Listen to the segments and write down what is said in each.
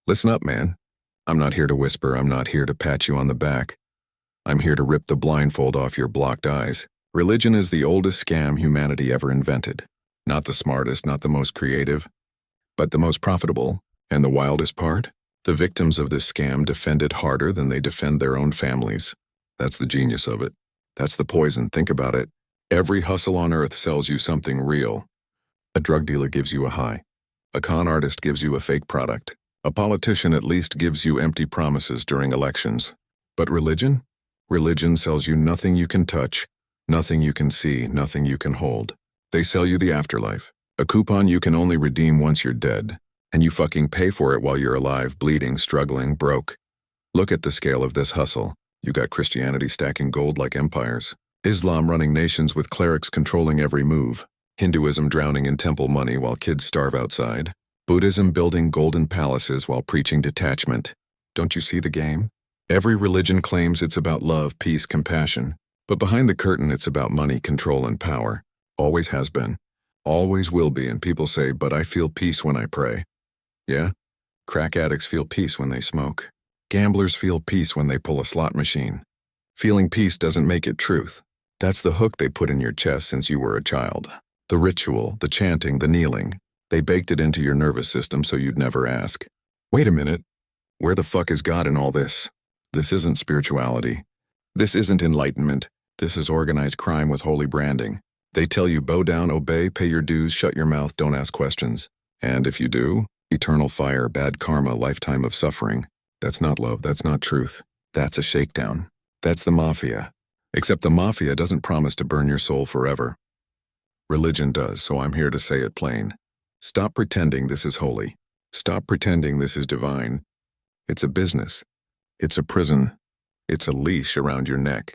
Listen up, man. I'm not here to whisper, I'm not here to pat you on the back. I'm here to rip the blindfold off your blocked eyes. Religion is the oldest scam humanity ever invented. Not the smartest, not the most creative, but the most profitable. And the wildest part? The victims of this scam defend it harder than they defend their own families. That's the genius of it. That's the poison, think about it. Every hustle on earth sells you something real. A drug dealer gives you a high. A con artist gives you a fake product. A politician at least gives you empty promises during elections. But religion? Religion sells you nothing you can touch, nothing you can see, nothing you can hold. They sell you the afterlife. A coupon you can only redeem once you're dead. And you fucking pay for it while you're alive, bleeding, struggling, broke. Look at the scale of this hustle. You got Christianity stacking gold like empires. Islam running nations with clerics controlling every move. Hinduism drowning in temple money while kids starve outside. Buddhism building golden palaces while preaching detachment. Don't you see the game? Every religion claims it's about love, peace, compassion. But behind the curtain it's about money, control, and power. Always has been. Always will be, and people say, but I feel peace when I pray. Yeah? Crack addicts feel peace when they smoke. Gamblers feel peace when they pull a slot machine. Feeling peace doesn't make it truth. That's the hook they put in your chest since you were a child. The ritual, the chanting, the kneeling. They baked it into your nervous system so you'd never ask. Wait a minute. Where the fuck is God in all this? This isn't spirituality. This isn't enlightenment. This is organized crime with holy branding. They tell you bow down, obey, pay your dues, shut your mouth, don't ask questions. And if you do, eternal fire, bad karma, lifetime of suffering. That's not love, that's not truth. That's a shakedown. That's the mafia. Except the mafia doesn't promise to burn your soul forever. Religion does, so I'm here to say it plain. Stop pretending this is holy. Stop pretending this is divine. It's a business. It's a prison. It's a leash around your neck.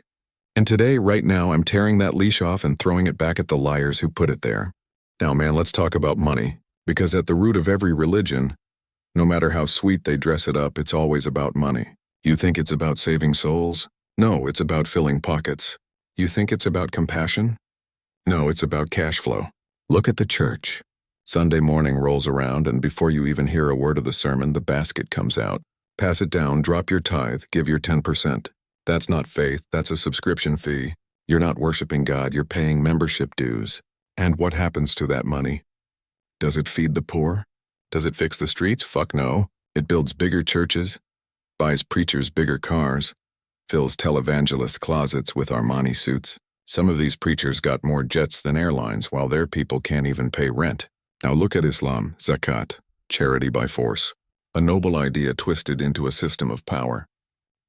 And today, right now, I'm tearing that leash off and throwing it back at the liars who put it there. Now, man, let's talk about money. Because at the root of every religion, no matter how sweet they dress it up, it's always about money. You think it's about saving souls? No, it's about filling pockets. You think it's about compassion? No, it's about cash flow. Look at the church. Sunday morning rolls around, and before you even hear a word of the sermon, the basket comes out. Pass it down, drop your tithe, give your 10%. That's not faith, that's a subscription fee. You're not worshiping God, you're paying membership dues. And what happens to that money? Does it feed the poor? Does it fix the streets? Fuck no. It builds bigger churches, buys preachers bigger cars, fills televangelist closets with Armani suits. Some of these preachers got more jets than airlines, while their people can't even pay rent. Now look at Islam, zakat, charity by force. A noble idea twisted into a system of power.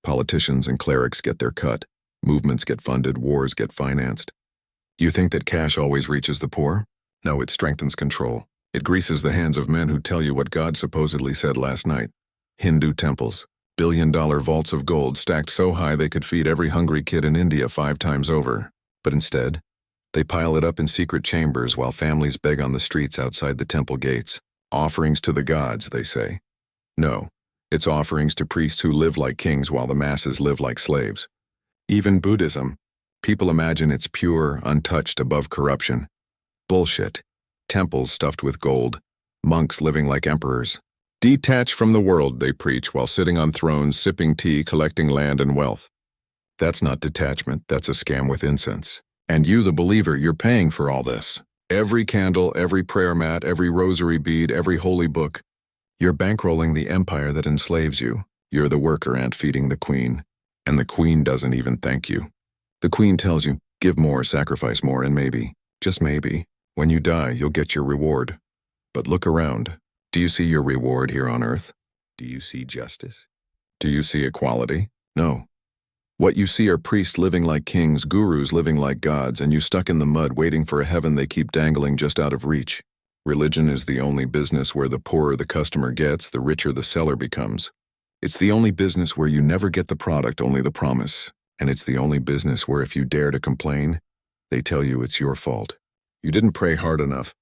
Politicians and clerics get their cut. Movements get funded, wars get financed. You think that cash always reaches the poor? No, it strengthens control. It greases the hands of men who tell you what God supposedly said last night. Hindu temples, billion-dollar vaults of gold stacked so high they could feed every hungry kid in India 5 times over. But instead, they pile it up in secret chambers while families beg on the streets outside the temple gates. Offerings to the gods, they say. No, it's offerings to priests who live like kings while the masses live like slaves. Even Buddhism, people imagine it's pure, untouched, above corruption. Bullshit. Temples stuffed with gold, monks living like emperors. Detached from the world, they preach, while sitting on thrones, sipping tea, collecting land and wealth. That's not detachment, that's a scam with incense. And you, the believer, you're paying for all this. Every candle, every prayer mat, every rosary bead, every holy book. You're bankrolling the empire that enslaves you. You're the worker ant feeding the queen. And the queen doesn't even thank you. The queen tells you, give more, sacrifice more, and maybe, just maybe, when you die, you'll get your reward. But look around. Do you see your reward here on earth? Do you see justice? Do you see equality? No. What you see are priests living like kings, gurus living like gods, and you stuck in the mud waiting for a heaven they keep dangling just out of reach. Religion is the only business where the poorer the customer gets, the richer the seller becomes. It's the only business where you never get the product, only the promise. And it's the only business where if you dare to complain, they tell you it's your fault. You didn't pray hard enough.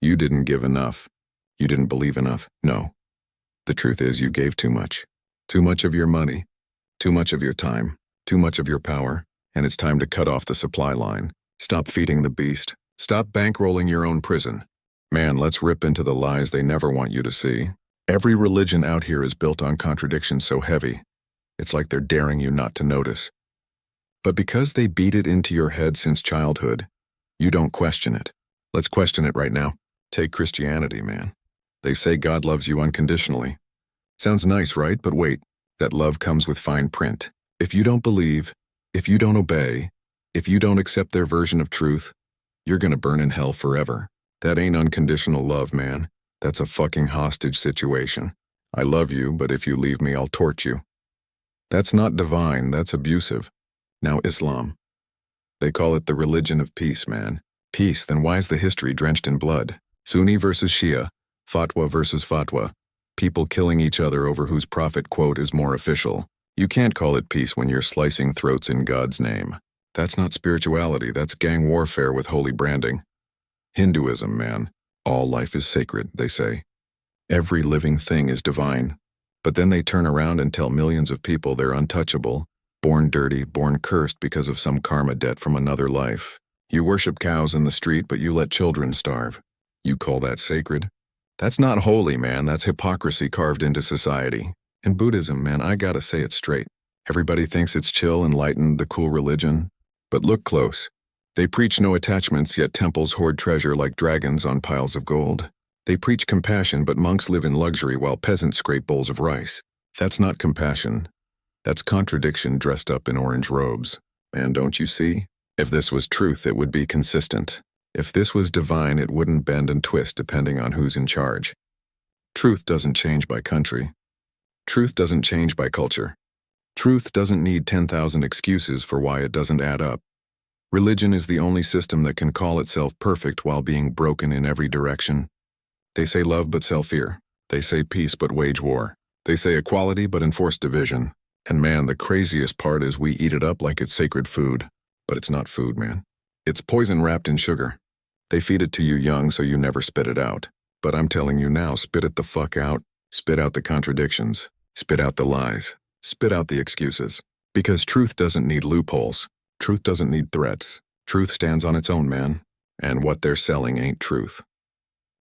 You didn't give enough. You didn't believe enough. No. The truth is you gave too much. Too much of your money. Too much of your time. Too much of your power. And it's time to cut off the supply line. Stop feeding the beast. Stop bankrolling your own prison. Man, let's rip into the lies they never want you to see. Every religion out here is built on contradictions so heavy, it's like they're daring you not to notice. But because they beat it into your head since childhood, you don't question it. Let's question it right now. Take Christianity, man. They say God loves you unconditionally. Sounds nice, right? But wait, that love comes with fine print. If you don't believe, if you don't obey, if you don't accept their version of truth, you're gonna burn in hell forever. That ain't unconditional love, man. That's a fucking hostage situation. I love you, but if you leave me, I'll torch you. That's not divine, that's abusive. Now Islam. They call it the religion of peace, man. Peace, then why's the history drenched in blood? Sunni versus Shia, fatwa versus fatwa. People killing each other over whose prophet quote is more official. You can't call it peace when you're slicing throats in God's name. That's not spirituality, that's gang warfare with holy branding. Hinduism, man. All life is sacred, they say. Every living thing is divine. But then they turn around and tell millions of people they're untouchable, born dirty, born cursed because of some karma debt from another life. You worship cows in the street, but you let children starve. You call that sacred? That's not holy, man. That's hypocrisy carved into society. In Buddhism, man, I gotta say it straight. Everybody thinks it's chill, enlightened, the cool religion. But look close. They preach no attachments, yet temples hoard treasure like dragons on piles of gold. They preach compassion, but monks live in luxury while peasants scrape bowls of rice. That's not compassion. That's contradiction dressed up in orange robes. And don't you see? If this was truth, it would be consistent. If this was divine, it wouldn't bend and twist depending on who's in charge. Truth doesn't change by country. Truth doesn't change by culture. Truth doesn't need 10,000 excuses for why it doesn't add up. Religion is the only system that can call itself perfect while being broken in every direction. They say love but sell fear. They say peace but wage war. They say equality but enforce division. And man, the craziest part is we eat it up like it's sacred food. But it's not food, man. It's poison wrapped in sugar. They feed it to you young so you never spit it out. But I'm telling you now, spit it the fuck out. Spit out the contradictions. Spit out the lies. Spit out the excuses. Because truth doesn't need loopholes. Truth doesn't need threats. Truth stands on its own, man. And what they're selling ain't truth.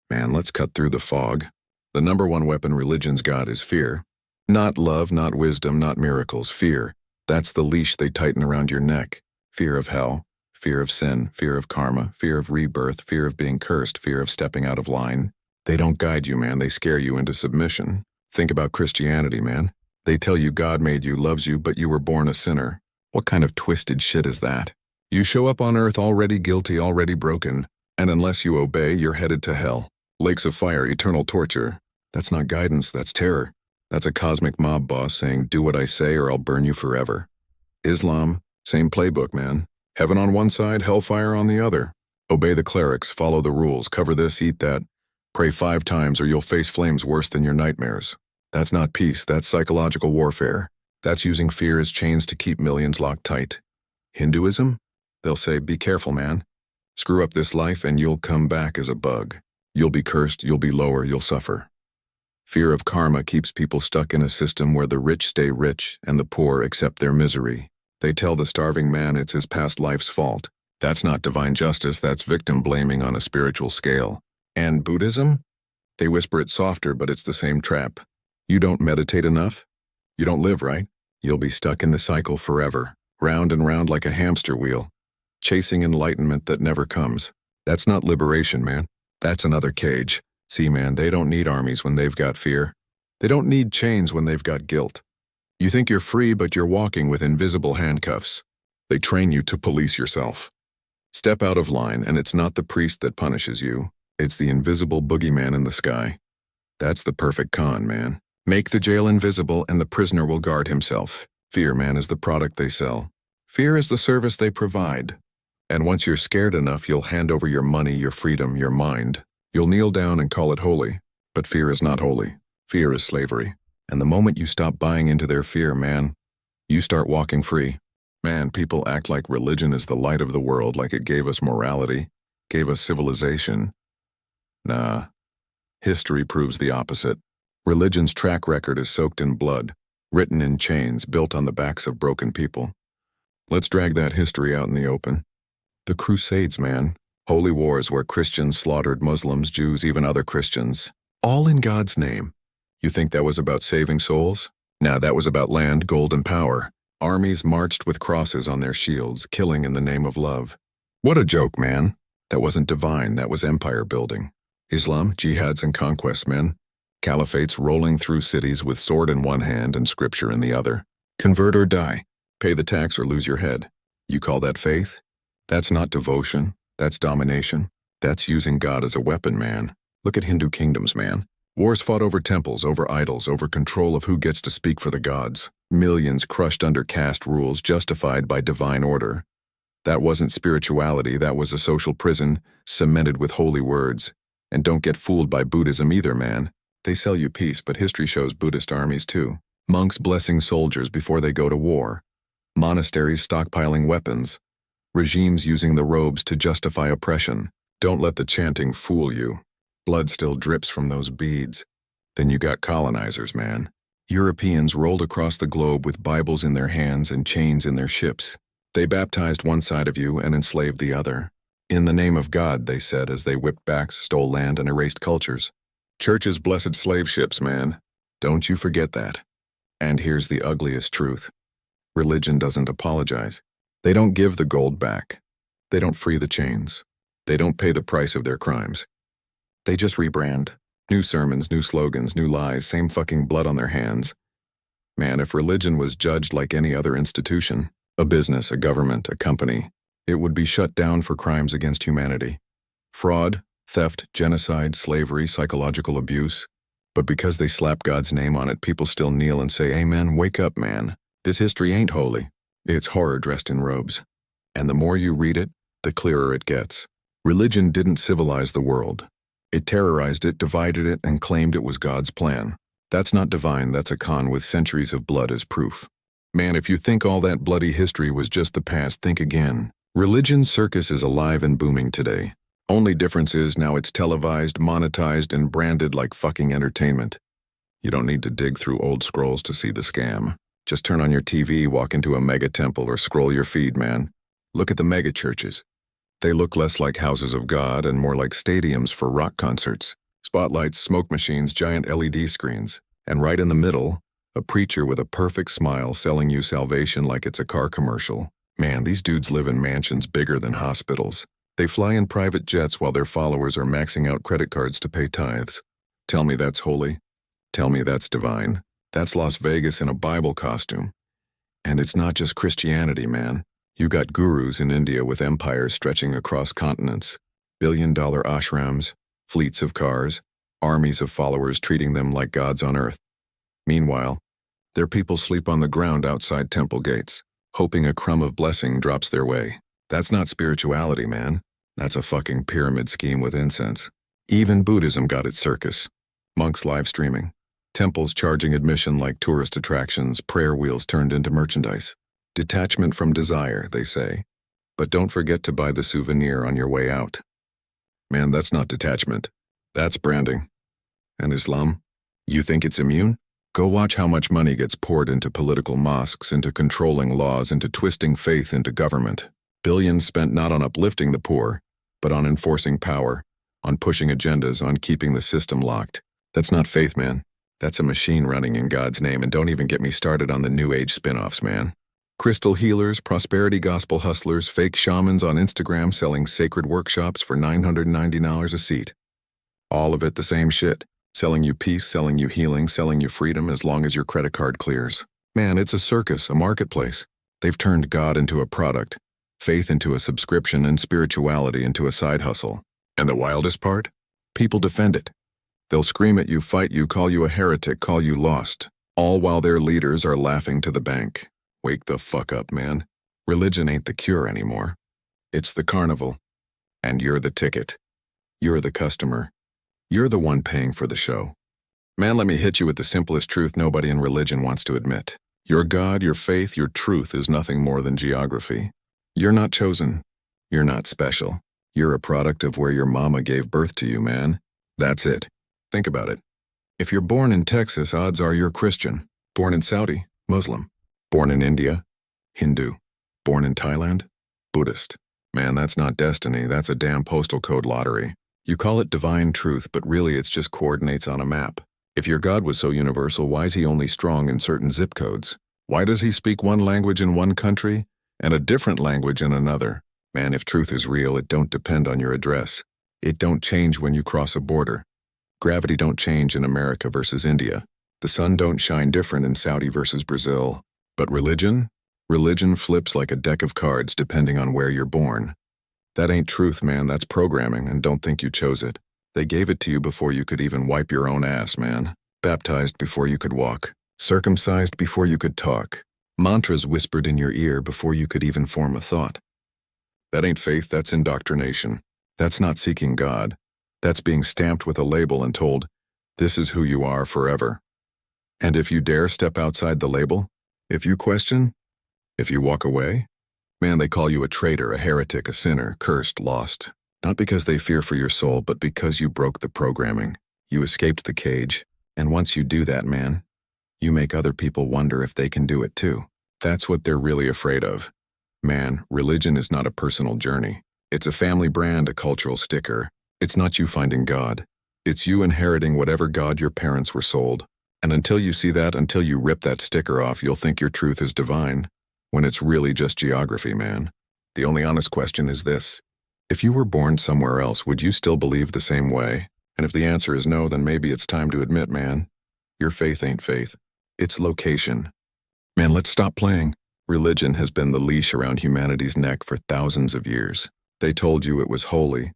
Man, let's cut through the fog. The number one weapon religion's got is fear. Not love, not wisdom, not miracles. Fear. That's the leash they tighten around your neck. Fear of hell. Fear of sin. Fear of karma. Fear of rebirth. Fear of being cursed. Fear of stepping out of line. They don't guide you, man. They scare you into submission. Think about Christianity, man. They tell you God made you, loves you, but you were born a sinner. What kind of twisted shit is that? You show up on earth already guilty, already broken, and unless you obey, you're headed to hell. Lakes of fire, eternal torture. That's not guidance, that's terror. That's a cosmic mob boss saying, do what I say or I'll burn you forever. Islam, same playbook, man. Heaven on one side, hellfire on the other. Obey the clerics, follow the rules, cover this, eat that. Pray 5 times or you'll face flames worse than your nightmares. That's not peace, that's psychological warfare. That's using fear as chains to keep millions locked tight. Hinduism? They'll say, be careful, man. Screw up this life and you'll come back as a bug. You'll be cursed, you'll be lower, you'll suffer. Fear of karma keeps people stuck in a system where the rich stay rich and the poor accept their misery. They tell the starving man it's his past life's fault. That's not divine justice, that's victim blaming on a spiritual scale. And Buddhism? They whisper it softer, but it's the same trap. You don't meditate enough? You don't live right? You'll be stuck in the cycle forever, round and round like a hamster wheel, chasing enlightenment that never comes. That's not liberation, man. That's another cage. See, man, they don't need armies when they've got fear. They don't need chains when they've got guilt. You think you're free, but you're walking with invisible handcuffs. They train you to police yourself. Step out of line, and it's not the priest that punishes you. It's the invisible boogeyman in the sky. That's the perfect con, man. Make the jail invisible and the prisoner will guard himself. Fear, man, is the product they sell. Fear is the service they provide. And once you're scared enough, you'll hand over your money, your freedom, your mind. You'll kneel down and call it holy. But fear is not holy. Fear is slavery. And the moment you stop buying into their fear, man, you start walking free. Man, people act like religion is the light of the world, like it gave us morality, gave us civilization. Nah. History proves the opposite. Religion's track record is soaked in blood, written in chains, built on the backs of broken people. Let's drag that history out in the open. The Crusades, man. Holy wars where Christians slaughtered Muslims, Jews, even other Christians. All in God's name. You think that was about saving souls? Nah, that was about land, gold, and power. Armies marched with crosses on their shields, killing in the name of love. What a joke, man. That wasn't divine, that was empire building. Islam, jihads, and conquests, men. Caliphates rolling through cities with sword in one hand and scripture in the other. Convert or die. Pay the tax or lose your head. You call that faith? That's not devotion. That's domination. That's using God as a weapon, man. Look at Hindu kingdoms, man. Wars fought over temples, over idols, over control of who gets to speak for the gods. Millions crushed under caste rules justified by divine order. That wasn't spirituality, that was a social prison, cemented with holy words. And don't get fooled by Buddhism either, man. They sell you peace, but history shows Buddhist armies too. Monks blessing soldiers before they go to war. Monasteries stockpiling weapons. Regimes using the robes to justify oppression. Don't let the chanting fool you. Blood still drips from those beads. Then you got colonizers, man. Europeans rolled across the globe with Bibles in their hands and chains in their ships. They baptized one side of you and enslaved the other. In the name of God, they said as they whipped backs, stole land, and erased cultures. Church's blessed slave ships, man. Don't you forget that. And here's the ugliest truth. Religion doesn't apologize. They don't give the gold back. They don't free the chains. They don't pay the price of their crimes. They just rebrand. New sermons, new slogans, new lies, same fucking blood on their hands. Man, if religion was judged like any other institution, a business, a government, a company, it would be shut down for crimes against humanity. Fraud, theft, genocide, slavery, psychological abuse. But because they slap God's name on it, people still kneel and say, "Amen, wake up, man. This history ain't holy. It's horror dressed in robes." And the more you read it, the clearer it gets. Religion didn't civilize the world. It terrorized it, divided it, and claimed it was God's plan. That's not divine, that's a con with centuries of blood as proof. Man, if you think all that bloody history was just the past, think again. Religion's circus is alive and booming today. Only difference is now it's televised, monetized, and branded like fucking entertainment. You don't need to dig through old scrolls to see the scam. Just turn on your TV, walk into a mega temple, or scroll your feed, man. Look at the mega churches. They look less like houses of God and more like stadiums for rock concerts. Spotlights, smoke machines, giant LED screens. And right in the middle, a preacher with a perfect smile selling you salvation like it's a car commercial. Man, these dudes live in mansions bigger than hospitals. They fly in private jets while their followers are maxing out credit cards to pay tithes. Tell me that's holy. Tell me that's divine. That's Las Vegas in a Bible costume. And it's not just Christianity, man. You got gurus in India with empires stretching across continents, billion-dollar ashrams, fleets of cars, armies of followers treating them like gods on earth. Meanwhile, their people sleep on the ground outside temple gates, hoping a crumb of blessing drops their way. That's not spirituality, man. That's a fucking pyramid scheme with incense. Even Buddhism got its circus. Monks live streaming. Temples charging admission like tourist attractions, prayer wheels turned into merchandise. Detachment from desire, they say. But don't forget to buy the souvenir on your way out. Man, that's not detachment. That's branding. And Islam? You think it's immune? Go watch how much money gets poured into political mosques, into controlling laws, into twisting faith into government. Billions spent not on uplifting the poor, but on enforcing power, on pushing agendas, on keeping the system locked. That's not faith, man. That's a machine running in God's name, and don't even get me started on the New Age spin-offs, man. Crystal healers, prosperity gospel hustlers, fake shamans on Instagram selling sacred workshops for $990 a seat. All of it the same shit. Selling you peace, selling you healing, selling you freedom as long as your credit card clears. Man, it's a circus, a marketplace. They've turned God into a product, faith into a subscription, and spirituality into a side hustle. And the wildest part? People defend it. They'll scream at you, fight you, call you a heretic, call you lost, all while their leaders are laughing to the bank. Wake the fuck up, man. Religion ain't the cure anymore. It's the carnival. And you're the ticket. You're the customer. You're the one paying for the show. Man, let me hit you with the simplest truth nobody in religion wants to admit. Your God, your faith, your truth is nothing more than geography. You're not chosen. You're not special. You're a product of where your mama gave birth to you, man. That's it. Think about it. If you're born in Texas, odds are you're Christian. Born in Saudi, Muslim. Born in India, Hindu. Born in Thailand, Buddhist. Man, that's not destiny, that's a damn postal code lottery. You call it divine truth, but really it's just coordinates on a map. If your God was so universal, why is he only strong in certain zip codes? Why does he speak one language in one country and a different language in another? Man, if truth is real, it don't depend on your address. It don't change when you cross a border. Gravity don't change in America versus India. The sun don't shine different in Saudi versus Brazil. But religion? Religion flips like a deck of cards depending on where you're born. That ain't truth, man, that's programming, and don't think you chose it. They gave it to you before you could even wipe your own ass, man. Baptized before you could walk. Circumcised before you could talk. Mantras whispered in your ear before you could even form a thought. That ain't faith, that's indoctrination. That's not seeking God. That's being stamped with a label and told, this is who you are forever. And if you dare step outside the label, if you question, if you walk away, man, they call you a traitor, a heretic, a sinner, cursed, lost. Not because they fear for your soul, but because you broke the programming. You escaped the cage. And once you do that, man, you make other people wonder if they can do it too. That's what they're really afraid of. Man, religion is not a personal journey. It's a family brand, a cultural sticker. It's not you finding God. It's you inheriting whatever God your parents were sold. And until you see that, until you rip that sticker off, you'll think your truth is divine, when it's really just geography, man. The only honest question is this. If you were born somewhere else, would you still believe the same way? And if the answer is no, then maybe it's time to admit, man, your faith ain't faith. It's location. Man, let's stop playing. Religion has been the leash around humanity's neck for thousands of years. They told you it was holy.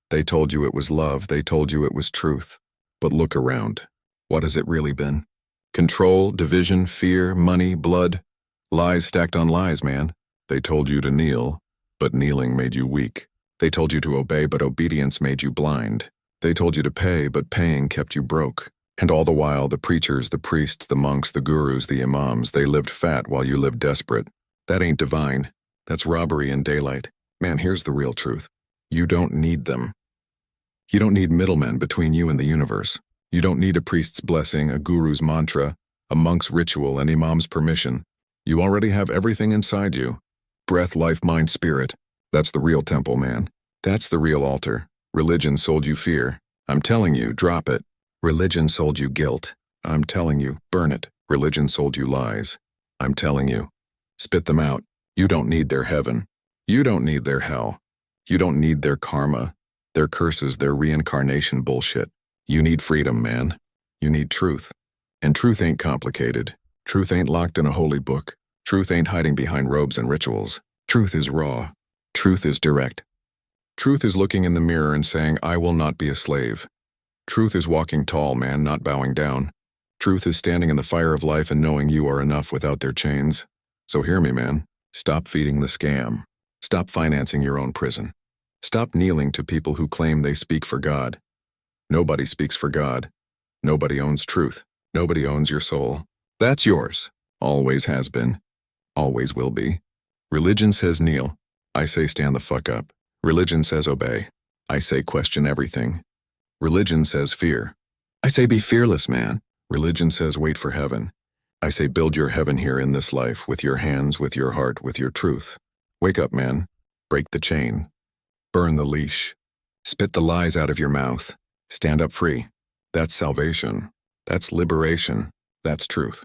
They told you it was love. They told you it was truth. But look around. What has it really been? Control, division, fear, money, blood. Lies stacked on lies, man. They told you to kneel, but kneeling made you weak. They told you to obey, but obedience made you blind. They told you to pay, but paying kept you broke. And all the while, the preachers, the priests, the monks, the gurus, the imams, they lived fat while you lived desperate. That ain't divine. That's robbery in daylight. Man, here's the real truth. You don't need them. You don't need middlemen between you and the universe. You don't need a priest's blessing, a guru's mantra, a monk's ritual, an imam's permission. You already have everything inside you. Breath, life, mind, spirit. That's the real temple, man. That's the real altar. Religion sold you fear. I'm telling you, drop it. Religion sold you guilt. I'm telling you, burn it. Religion sold you lies. I'm telling you, spit them out. You don't need their heaven. You don't need their hell. You don't need their karma, their curses, their reincarnation bullshit. You need freedom, man. You need truth. And truth ain't complicated. Truth ain't locked in a holy book. Truth ain't hiding behind robes and rituals. Truth is raw. Truth is direct. Truth is looking in the mirror and saying, I will not be a slave. Truth is walking tall, man, not bowing down. Truth is standing in the fire of life and knowing you are enough without their chains. So hear me, man. Stop feeding the scam. Stop financing your own prison. Stop kneeling to people who claim they speak for God. Nobody speaks for God. Nobody owns truth. Nobody owns your soul. That's yours. Always has been. Always will be. Religion says kneel. I say stand the fuck up. Religion says obey. I say question everything. Religion says fear. I say be fearless, man. Religion says wait for heaven. I say build your heaven here in this life with your hands, with your heart, with your truth. Wake up, man. Break the chain. Burn the leash. Spit the lies out of your mouth. Stand up free. That's salvation. That's liberation. That's truth.